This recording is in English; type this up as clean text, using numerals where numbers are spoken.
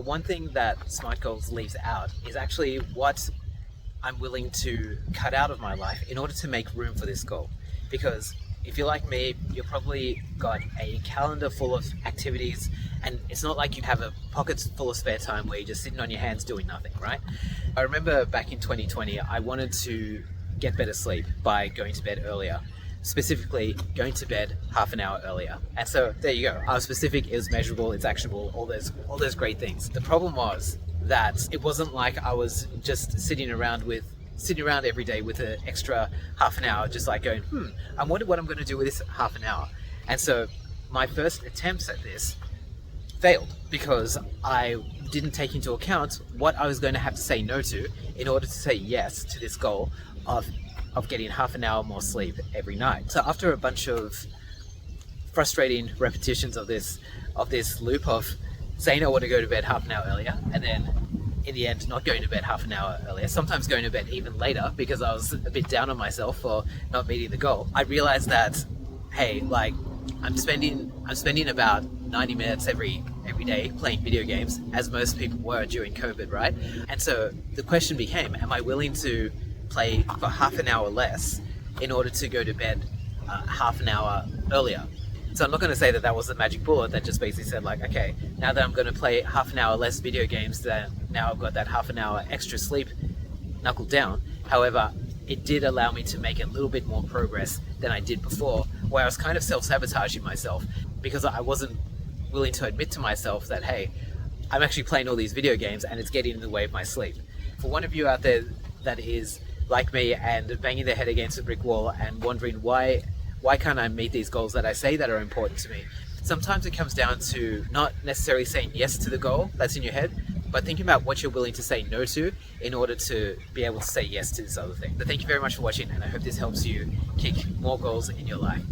One thing that SMART goals leaves out is actually what I'm willing to cut out of my life in order to make room for this goal. Because if you're like me, you've probably got a calendar full of activities, and it's not like you have a pockets full of spare time where you're just sitting on your hands doing nothing, right? I remember back in 2020, I wanted to get better sleep by going to bed earlier. Specifically, going to bed half an hour earlier. And so there you go. I was specific, it was measurable, it's actionable, all those great things. The problem was that it wasn't like I was just sitting around every day with an extra half an hour, just like going, I wonder what I'm going to do with this half an hour. And so my first attempts at this failed because I didn't take into account what I was going to have to say no to in order to say yes to this goal of getting half an hour more sleep every night. So after a bunch of frustrating repetitions of this loop of saying I want to go to bed half an hour earlier, and then in the end not going to bed half an hour earlier, sometimes going to bed even later because I was a bit down on myself for not meeting the goal, I realized that, hey, like I'm spending about 90 minutes every day playing video games, as most people were during COVID, right? And so the question became, am I willing to play for half an hour less in order to go to bed half an hour earlier? So I'm not going to say that was the magic bullet that just basically said like, okay, now that I'm going to play half an hour less video games, then now I've got that half an hour extra sleep knuckled down. However, it did allow me to make a little bit more progress than I did before, where I was kind of self-sabotaging myself because I wasn't willing to admit to myself that, hey, I'm actually playing all these video games and it's getting in the way of my sleep. For one of you out there that is like me and banging their head against a brick wall and wondering why can't I meet these goals that I say that are important to me? Sometimes it comes down to not necessarily saying yes to the goal that's in your head, but thinking about what you're willing to say no to in order to be able to say yes to this other thing. But thank you very much for watching, and I hope this helps you kick more goals in your life.